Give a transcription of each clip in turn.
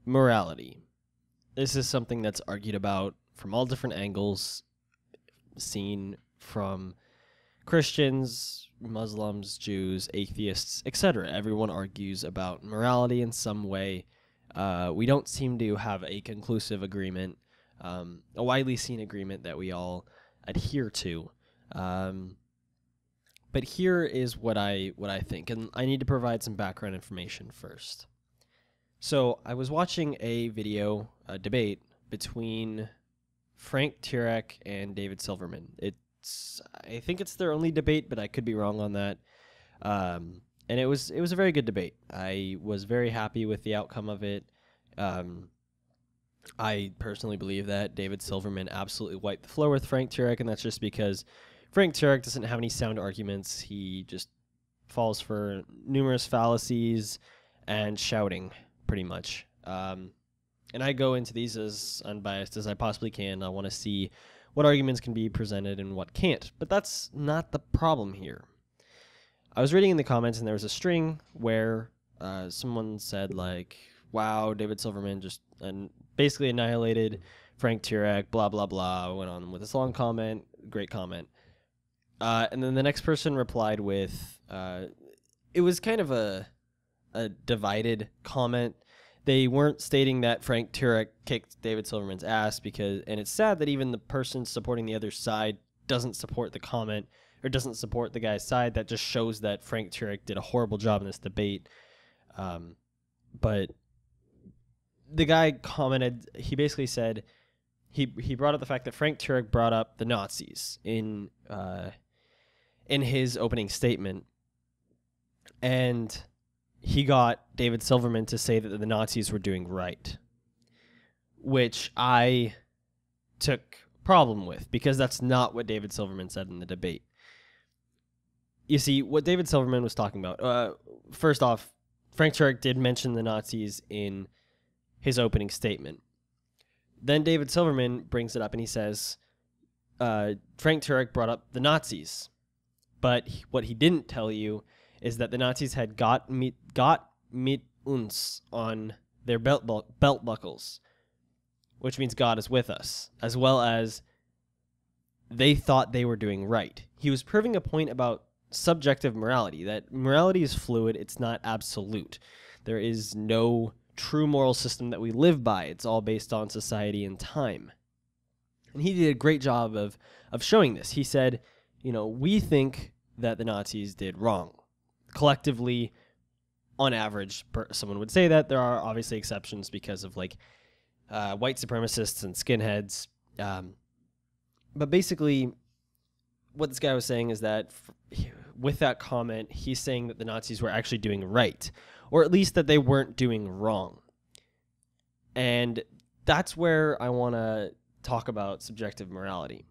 Morality. This is something that's argued about from all different angles, seen from Christians, Muslims, Jews, atheists, etc. Everyone argues about morality in some way. We don't seem to have a conclusive agreement, a widely seen agreement that we all adhere to. But here is what I think, and I need to provide some background information first. So I was watching a debate between Frank Turek and David Silverman. I think it's their only debate, but I could be wrong on that. And it was a very good debate. I was very happy with the outcome of it. I personally believe that David Silverman absolutely wiped the floor with Frank Turek, and that's just because Frank Turek doesn't have any sound arguments. He just falls for numerous fallacies and shouting, pretty much. And I go into these as unbiased as I possibly can. I want to see what arguments can be presented and what can't. But that's not the problem here. I was reading in the comments, and there was a string where someone said, like, wow, David Silverman just basically annihilated Frank Turek, blah, blah, blah. Went on with this long comment, great comment. And then the next person replied with, it was kind of a divided comment. They weren't stating that Frank Turek kicked David Silverman's ass and it's sad that even the person supporting the other side doesn't support the comment or doesn't support the guy's side. That just shows that Frank Turek did a horrible job in this debate. But the guy commented, he basically said, he brought up the fact that Frank Turek brought up the Nazis in his opening statement, and he got David Silverman to say that the Nazis were doing right, which I took problem with because that's not what David Silverman said in the debate. You see, what David Silverman was talking about, first off, Frank Turek did mention the Nazis in his opening statement. Then David Silverman brings it up and he says, Frank Turek brought up the Nazis. But what he didn't tell you is that the Nazis had got mit uns on their belt buckles, which means God is with us, as well as they thought they were doing right. He was proving a point about subjective morality, that morality is fluid, it's not absolute. There is no true moral system that we live by. It's all based on society and time. And he did a great job of showing this. He said, we think that the Nazis did wrong. Collectively, on average, someone would say that. There are obviously exceptions because of white supremacists and skinheads. But basically, what this guy was saying is that with that comment, he's saying that the Nazis were actually doing right, or at least that they weren't doing wrong. And that's where I want to talk about subjective morality.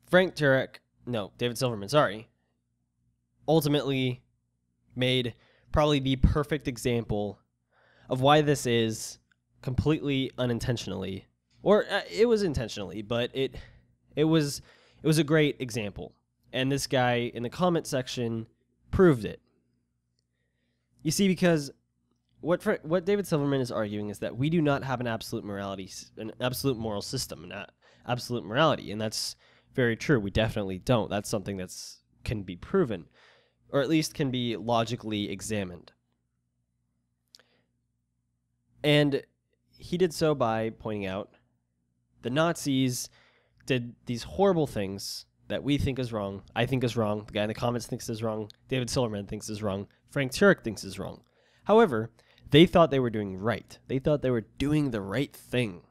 David Silverman, ultimately made probably the perfect example of why this is completely unintentionally, or it was intentionally, but it was a great example. And this guy in the comment section proved it. You see, because what David Silverman is arguing is that we do not have an absolute moral system, an absolute morality, and that's very true. We definitely don't. That's something can be proven, or at least can be logically examined. And he did so by pointing out the Nazis did these horrible things that we think is wrong, I think is wrong, the guy in the comments thinks is wrong, David Silverman thinks is wrong, Frank Turek thinks is wrong. However, they thought they were doing right. They thought they were doing the right thing.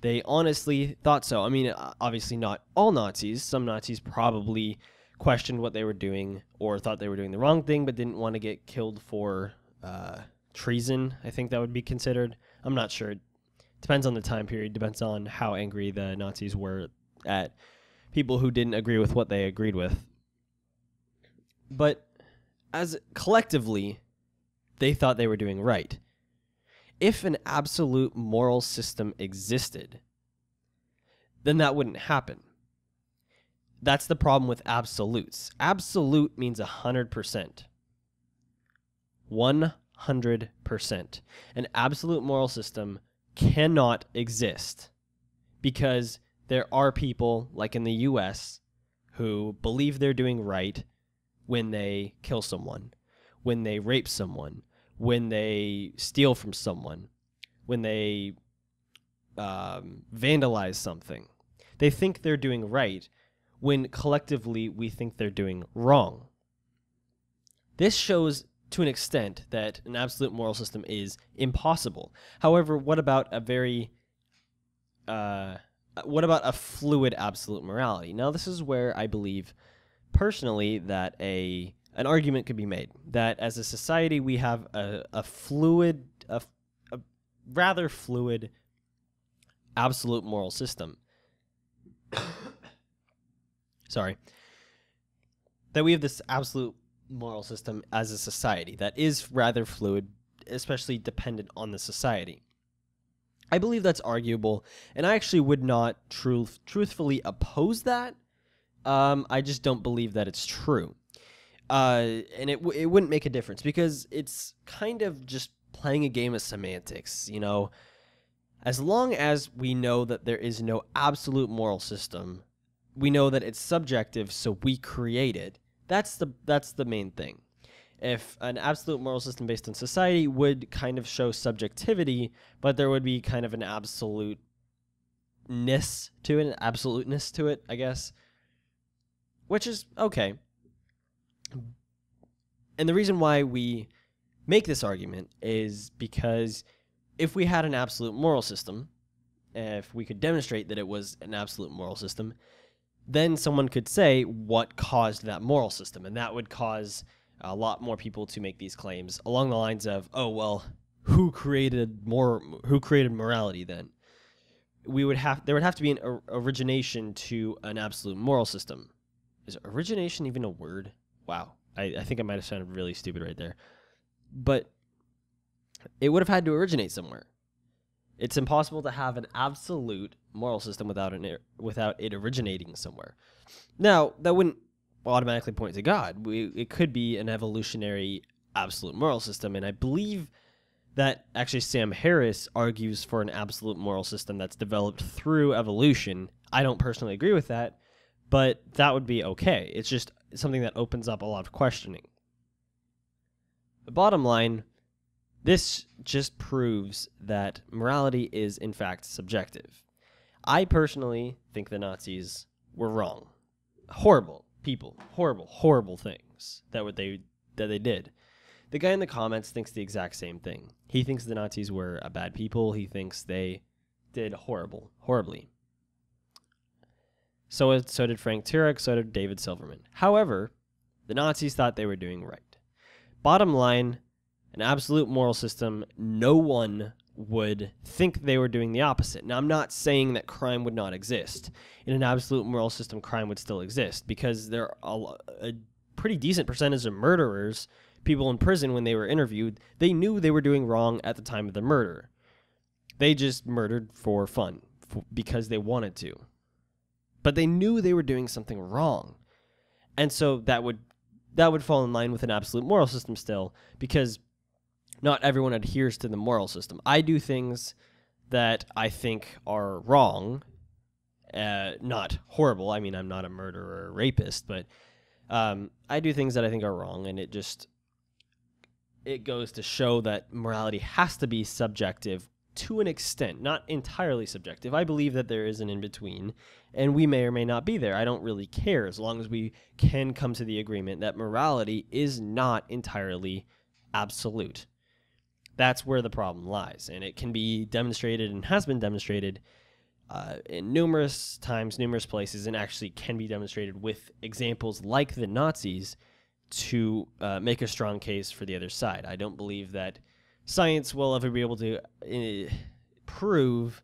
They honestly thought so. I mean, obviously not all Nazis. Some Nazis probably questioned what they were doing or thought they were doing the wrong thing but didn't want to get killed for treason, I think that would be considered. I'm not sure. Depends on the time period. Depends on how angry the Nazis were at people who didn't agree with what they agreed with. But as collectively, they thought they were doing right. If an absolute moral system existed, then that wouldn't happen. That's the problem with absolutes. Absolute means 100%. 100%. An absolute moral system cannot exist because there are people, like in the US, who believe they're doing right when they kill someone, when they rape someone, when they steal from someone, when they vandalize something. They think they're doing right when collectively we think they're doing wrong. This shows to an extent that an absolute moral system is impossible. However, what about a fluid absolute morality? Now, this is where I believe personally that an argument could be made that as a society we have a rather fluid absolute moral system. Sorry. That we have this absolute moral system as a society that is rather fluid, especially dependent on the society. I believe that's arguable, and I actually would not truthfully oppose that. I just don't believe that it's true. And it wouldn't make a difference because it's kind of just playing a game of semantics, you know. As long as we know that there is no absolute moral system, we know that it's subjective, so we create it. That's the main thing. If an absolute moral system based on society would kind of show subjectivity, but there would be kind of an absoluteness to it, I guess, which is okay. And the reason why we make this argument is because if we had an absolute moral system, if we could demonstrate that it was an absolute moral system, then someone could say what caused that moral system, and that would cause a lot more people to make these claims along the lines of, oh, well, who created morality then? There would have to be an origination to an absolute moral system. Is origination even a word? Wow. I think I might have sounded really stupid right there. But it would have had to originate somewhere. It's impossible to have an absolute moral system without it originating somewhere. Now, that wouldn't automatically point to God. It could be an evolutionary absolute moral system, and I believe that actually Sam Harris argues for an absolute moral system that's developed through evolution. I don't personally agree with that, but that would be okay. It's just something that opens up a lot of questioning. The bottom line, this just proves that morality is, in fact, subjective. I personally think the Nazis were wrong. Horrible people. Horrible things that they did. The guy in the comments thinks the exact same thing. He thinks the Nazis were a bad people. He thinks they did horribly. So did Frank Turek, so did David Silverman. However, the Nazis thought they were doing right. Bottom line, an absolute moral system, no one would think they were doing the opposite. Now, I'm not saying that crime would not exist. In an absolute moral system, crime would still exist because there are a pretty decent percentage of murderers, people in prison when they were interviewed, they knew they were doing wrong at the time of the murder. They just murdered for fun, because they wanted to. But they knew they were doing something wrong. And so that would fall in line with an absolute moral system still, because not everyone adheres to the moral system. I do things that I think are wrong, not horrible. I mean, I'm not a murderer or rapist, but I do things that I think are wrong, and it goes to show that morality has to be subjective to an extent, not entirely subjective. I believe that there is an in-between, and we may or may not be there. I don't really care as long as we can come to the agreement that morality is not entirely absolute. That's where the problem lies, and it can be demonstrated and has been demonstrated in numerous times, numerous places, and actually can be demonstrated with examples like the Nazis to make a strong case for the other side. I don't believe that science will ever be able to prove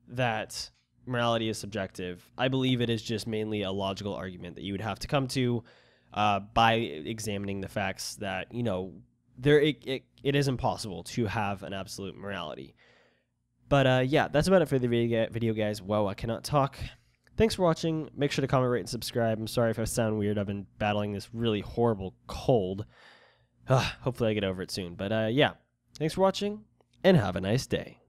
that morality is subjective. I believe it is just mainly a logical argument that you would have to come to by examining the facts that, you know, it is impossible to have an absolute morality. But yeah, that's about it for the video, guys. Whoa, I cannot talk. Thanks for watching. Make sure to comment, rate, and subscribe. I'm sorry if I sound weird. I've been battling this really horrible cold. Hopefully I get over it soon. But yeah, thanks for watching, and have a nice day.